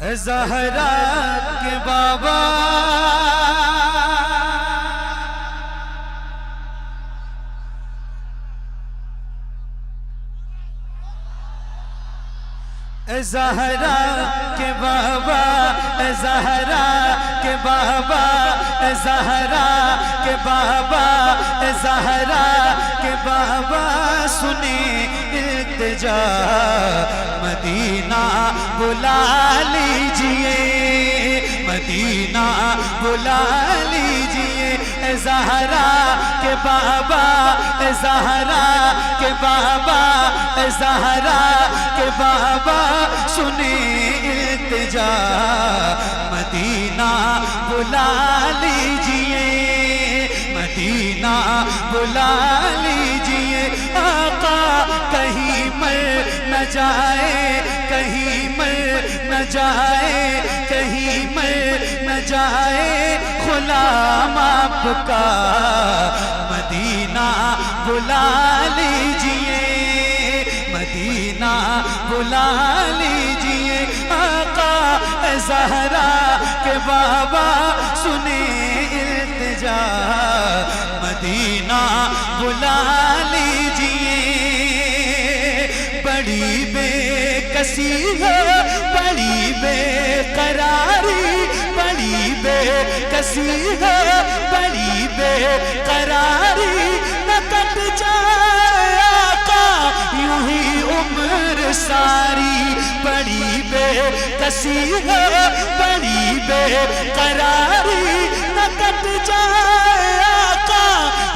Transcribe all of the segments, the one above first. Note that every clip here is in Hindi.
ज़हरा के बाबा ज़हरा के बाबा ज़हरा के बाबा ज़हरा के बाबा ज़हरा के बाबा सुने इल्तिजा मदीना बुला लीजिए मदीना बुला लीजिए ज़हरा के बाबा ज़हरा के बाबा ज़हरा के बाबा सुने इल्तिजा मदीना बुला लीजिए मदीना बुला लीजिए आका कहीं मर न जाए कहीं मर न जाए कहीं मर न जाए गुलाम आपका मदीना बुला लीजिए मदीना बुला लीजिए आका ज़हरा के बाबा सुने इल्तिजा मदीना बुला लीजिए बड़ी बेकसी है बड़ी बेकरारी बड़ी बेकसी है बड़ी बेकरारी न कट जाए आका यूं ही उम्र सारी बड़ी बेकसी है बड़ी बेकरारी न कट जाए आका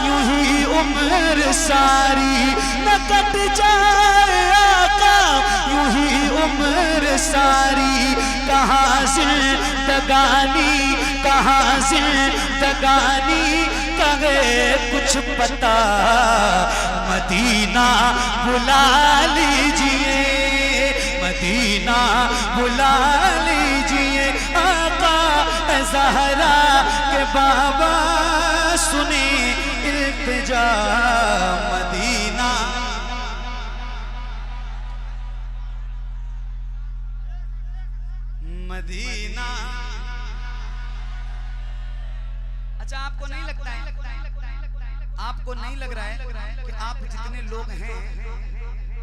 यूं ही उम्र सारी न कट जाए आका यूं ही उम्र सारी कहाँ जिंदगानी कहाँ जिंदगानी कहे कुछ पता मदीना बुला लीजिए मदीना बुला लीजिए आका ज़हरा के बाबा सुने इल्तिजा मदीना मदीना। अच्छा आपको नहीं लगता है आपको नहीं लग रहा है कि आप जितने लोग हैं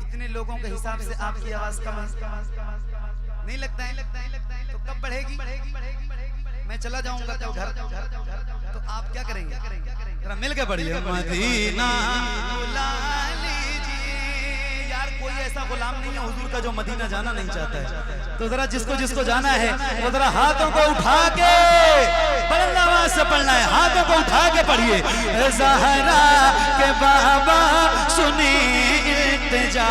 इतने लोगों के हिसाब से आपकी आवाज कम नहीं लगता है तो कब बढ़ेगी मैं चला जाऊंगा कल घर तो आप क्या करेंगे जरा मिल के पढ़िए मदीना बुला लीजिए यार कोई ऐसा गुलाम नहीं है हुजूर का जो मदीना जाना नहीं चाहता है तो जरा जिसको जिसको जाना है वो जरा हाथों को उठा के बुलंद आवाज से पढ़ना है हाथों को उठा के पढ़िए ज़हरा के बाबा सुने इल्तिजा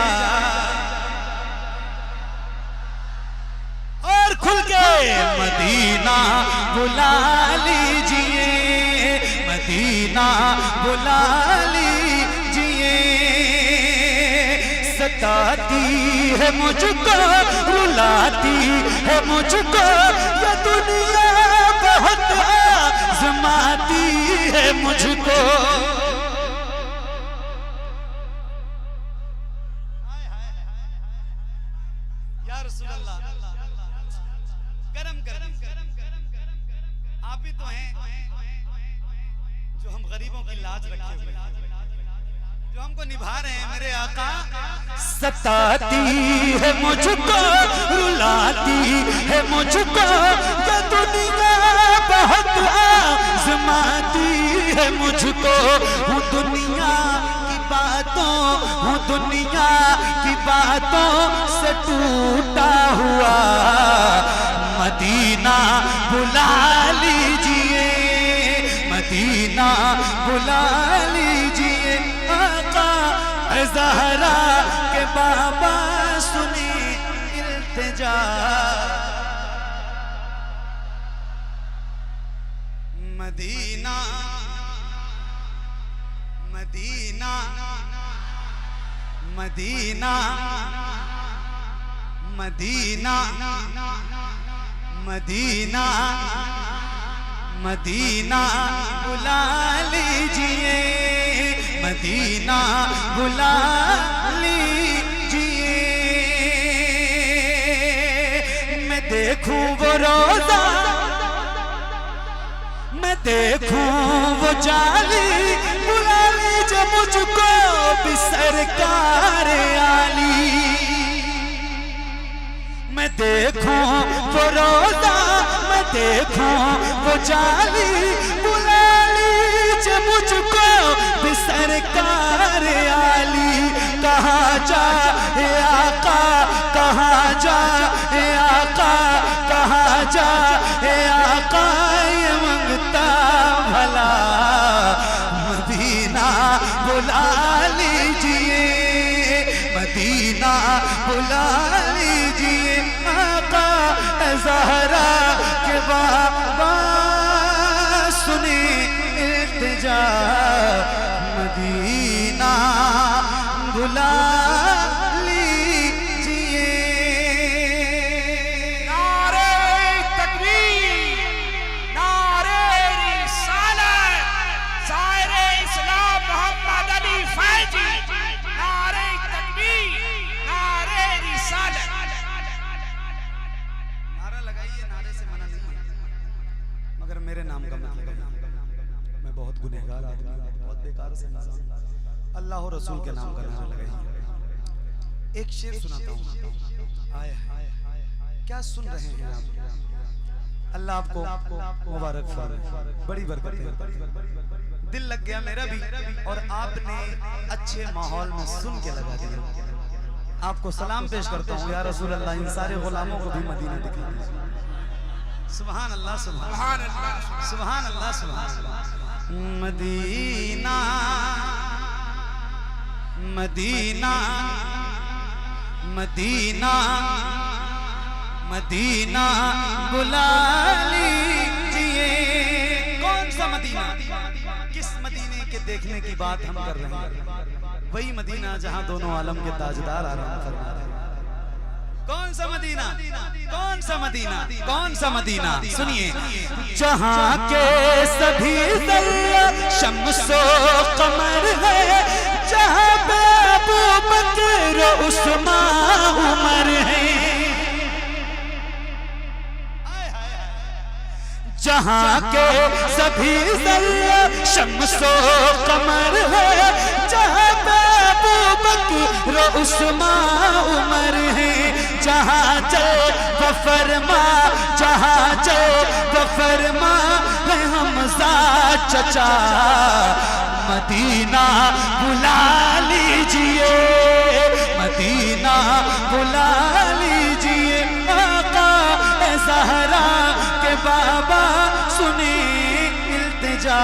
और खुल के मदीना बुला लीजिए मदीना बुला लीजिए सताती है मुझको रुलाती है मुझको ये दुनिया बहुत आज़माती है मुझको या रसूल अल्लाह गरम आप ही तो हैं जो हम गरीबों की लाज रखे हुए जो हमको निभा रहे हैं मेरे आका सताती है मुझको रुलाती है मुझको ये दुनिया बहुत आज़माती है मुझको हूँ दुनिया की बातों हूँ दुनिया की बातों से टूटा हुआ मदीना बुला लीजिए मदीना बुला लीजिए आका ज़हरा के बाबा सुनी इल्तिजा Medina Medina Medina Medina Medina Medina बुला लीजिए मदीना बुला लीजिए मैं देखूं वो रोजा, मैं देखूं वो जाली, बुला लीजिए मुझको भी सरकार आली। मैं देखूं वो रोजा, मैं देखूं वो जाली, बुला लीजिए मुझको भी सरकार आली। कहाँ जा हे आका, कहाँ जा हे आका, कहाँ जा हे आका, ये मंगता भला मदीना बुला लीजिए, मदीना बुला लीजिए। आका ज़हरा के बाबा सुने इल्तिजा, मदीना बुला लीजिए। नारे तकबीर, नारे रिसालत, शायरे इस्लाम मोहम्मद अली फैजी। नारे तकबीर, नारे रिसालत। नारा लगाइए, नारे से मना नहीं है, मगर मेरे नाम का मत लगाइए। मैं बहुत गुनहगार आदमी, बहुत बेकार से इंसान। अल्लाह और रसूल के नाम का नारा लगाइए। एक शेर सुनाता हूँ। आए क्या सुन रहे हैं आप? अल्लाह आपको मुबारक फरमाए, बड़ी बरकत है। दिल लग गया मेरा भी, और आपने अच्छे माहौल में सुन के लगा दिया। आपको सलाम पेश करता हूँ, या रसूल अल्लाह, इन सारे गुलामों को भी मदीना दिखा दीजिए। सुभान अल्लाह, सुभान अल्लाह, सुभान अल्लाह, सुभान अल्लाह। मदीना मदीना मदीना मदीना बुला लीजिए। कौन सा मदीना? किस मदीने के देखने की बात हम कर रहे हैं? वही मदीना जहां दोनों आलम के ताजदार आराम फरमा रहे हैं। कौन सा मदीना? कौन सा मदीना? कौन सा मदीना? सुनिए, जहां के सभी ज़र्रा शम्सो कमर है, जहां पे अबू बकर उस्मान उमर है, जहां के सभी ज़र्रा शम्सो कमर है, जहां पे अबू बकर उस्मान उमर है। जहां चल वो फरमा, जहां चल वो फरमा है हमज़ा चचा, मदीना बुला लीजिए, मदीना बुला लीजिए। आका ज़हरा के बाबा सुने इल्तिजा,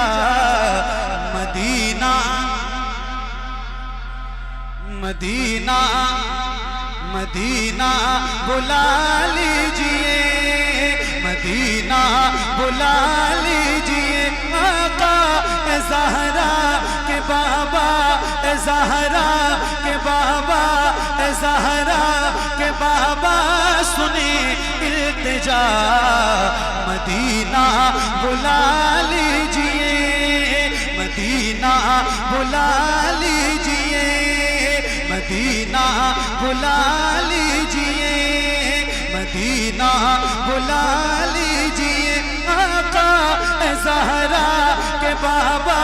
मदीना मदीना मदीना बुला लीजिए, मदीना बुला लीजिए। आका ज़हरा के बाबा, ज़हरा के बाबा, ज़हरा के बाबा सुने इल्तिजा, मदीना बुला लीजिए, मदीना बुला लीजिए, मदीना बुला लीजिए, मदीना बुला लीजिए। आका ज़हरा के बाबा,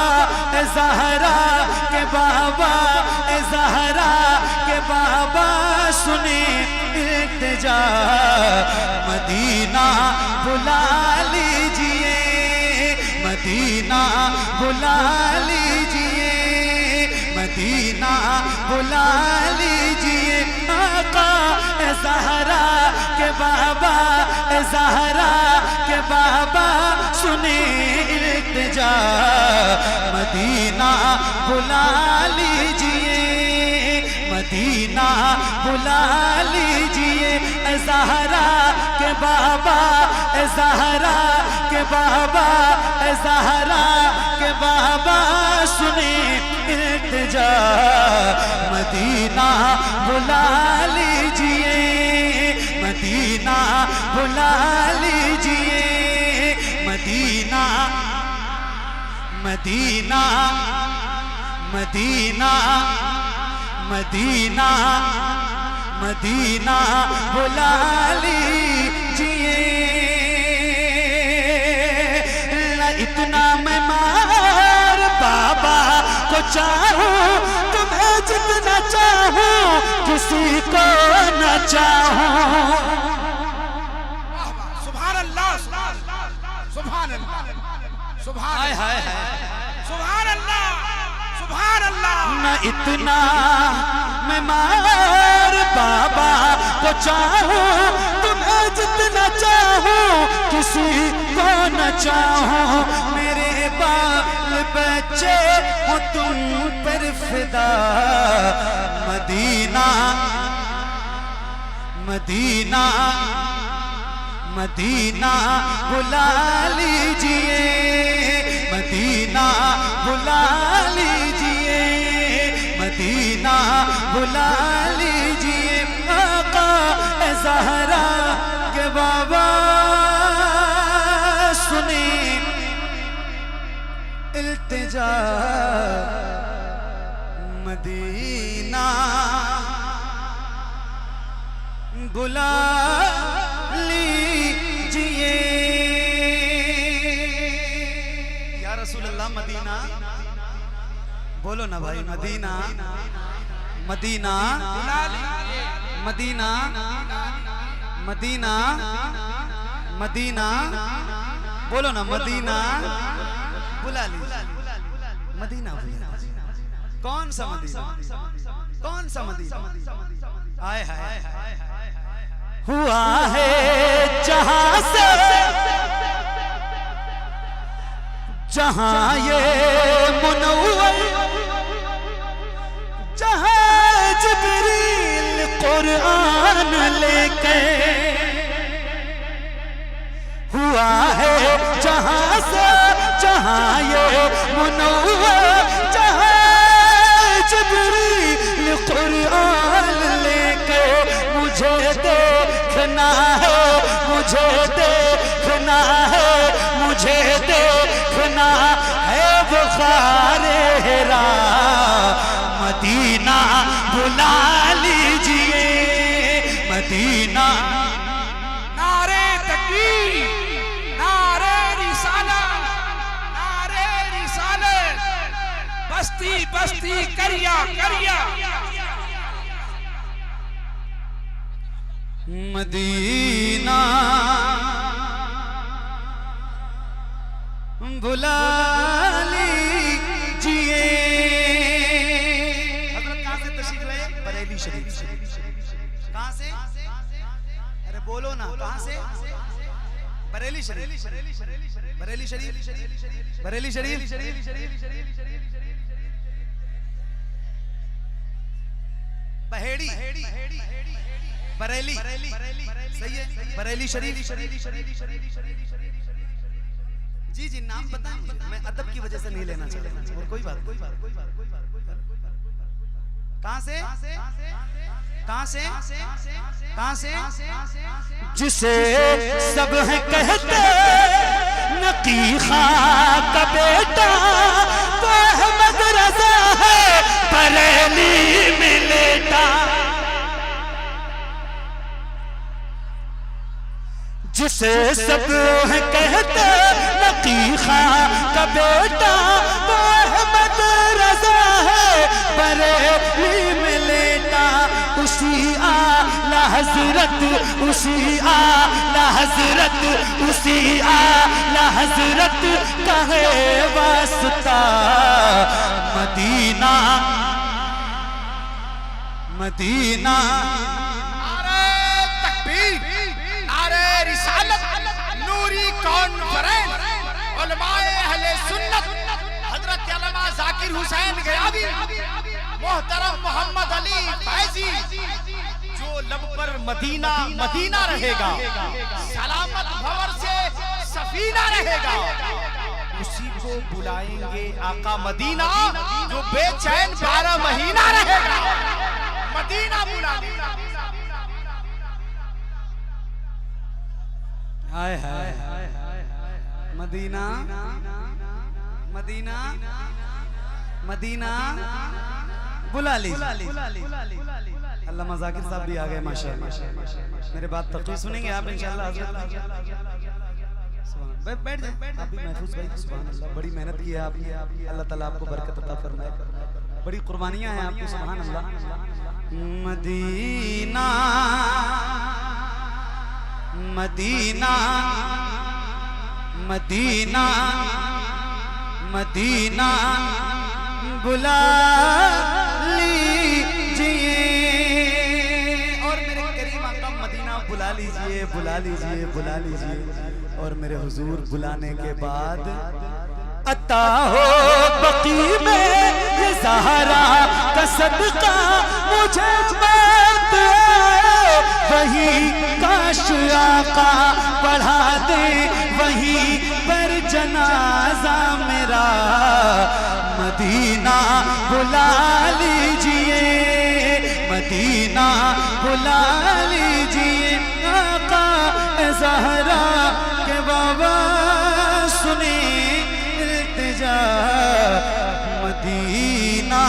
ज़हरा के बाबा, ज़हरा के बाबा सुने इल्तिजा, मदीना बुला लीजिए, मदीना बुला लीजिए, मदीना बुला लीजिए। आका ज़हरा के बाबा, ज़हरा के बाबा सुने इल्तिजा, मदीना बुला लीजिए, मदीना बुला लीजिए। ज़हरा के बाबा, ज़हरा के बाबा, ज़हरा के बाबा सुने इल्तिजा, मदीना बुला लीजिए, मदीना बुला लीजिए, Madina Medina Medina Medina Medina बुला लीजिए। लीजिए, न इतना मैं मार बाबा को चाहूं, तुम्हें जितना चाहूं किसी को न चाहूं। सुभान अल्लाह, सुभान अल्लाह, सुभान सुभान अल्लाह, सुभान अल्लाह। न इतना मैं मार बाबा को चाहूं, तुम्हें जितना चाहूं किसी को न चाहूं। मेरे बाल बच्चे हो तुम पर फिदा, मदीना मदीना मदीना बुला लीजिए, मदीना बुला लीजिए, मदीना बुला लीजिए। आका ज़हरा के बाबा सुने इल्तिजा, मदीना बुला लीजिए। या रसूल अल्लाह मदीना बोलो ना भाई, Madina Medina Medina Medina Madina बोलो ना, मदीना बुला लीजिए, मदीना बुला। कौन सा मदीना, कौन सा मदीना? आए हाय हुआ है जहां से जहां ये मुनव्वर, जहां जिब्रील कुरान लेके। हुआ है जहां से जहां ये मुनव्वर, जहां जिब्रील कुरान लेके। मुझे देखना है, मुझे देखना है, मुझे देखना है बुखारे हेरा, मदीना बुला लीजिए, मदीना। नारे तकबीर, नारे रिसालत, नारे रिसालत, बस्ती बस्ती करिया करिया। मदीना बुला लीजिए। हज़रत कहाँ से तशरीफ लाए? बरेली शरीफ। कहाँ से? अरे बोलो ना, कहाँ से? बरेली शरीफ, बरेली शरीफ, बरेली शरीफ, बहेड़ी, बरेली, सही है, बरेली शरीफ। जी जी नाम पता है मुझे, मैं अदब की वजह से नहीं लेना चाहता, और कोई बात। कहाँ से? कहाँ से? कहाँ से? जिसे सब है कहते नकी खां का बेटा, वो अहमद रज़ा है बरेली में लेटा। जिसे सब है कहते नकी खां का बेटा, वो अहमद रज़ा है बरेली में लेटा। उसी आला हज़रत, उसी आला हज़रत, उसी आला हज़रत का है वास्ता, मदीना मदीना। नारे तकबीर, नारे रिसालत, नूरी कॉन्फ्रेंस, उलमाए अहले सुन्नत, हजरत अल्लामा जाकिर हुसैन गयाबी, मोहतरम मोहम्मद अली फैजी। जो लब पर मदीना मदीना रहेगा, सलामत भंवर से सफीना रहेगा, उसी को बुलाएंगे आका मदीना। जो बेचैन 12 महीना रहेगा, मदीना बुलाएंगे। हाय हाय मदीना मदीना मदीना बुला ली। अल्लामा जाकिर साहब भी आ गए माशाअल्लाह। मेरे बात तकरीर सुनेंगे आप इंशाअल्लाह। बैठ जाए आप भी महफूज भाई। सुभान अल्लाह, बड़ी मेहनत की है आपने, अल्लाह ताला आपको बरकत अता फरमाए। बड़ी कुर्बानियां हैं आपकी, सुभान अल्लाह। मदीना मदीना मदीना मदीना बुला लीजिए। और मेरे करीम आका मदीना बुला लीजिए, बुला लीजिए, बुला लीजिए। और मेरे हुजूर बुलाने के बाद अता हो बकी में ये ज़हरा का सदका मुझे मत वही काश आका पढ़ा दे वहीं पर जनाजा मेरा। मदीना बुला लीजिए, मदीना बुला लीजिए। आका ज़हरा के बाबा सुने इल्तिजा। मदीना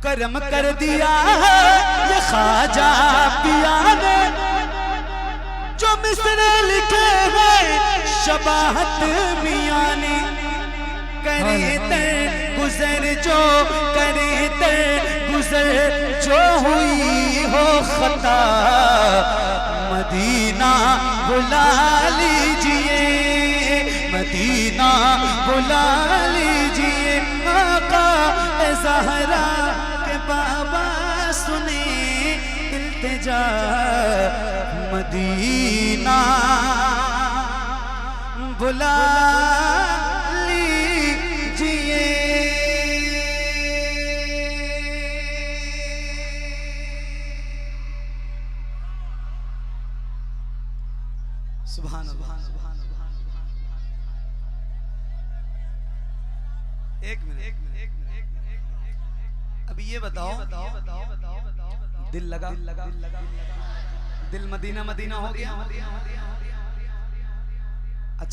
करम कर दिया ये ख्वाजा पिया ने, जो मिसरे लिखे हैं शबाहत मियां ने। करे ते गुजर जो करे ते गुजर जो हुई हो खता। मदीना बुला लीजिए, मदीना बुला लीजिए। आका ज़हरा के बाबा सुने इल्तिजा। मदीना बुला लीजिए। सुभान अल्लाह। एक मिनट, अभी ये बताओ, दिल लगा, दिल मदीना मदीना हो गया।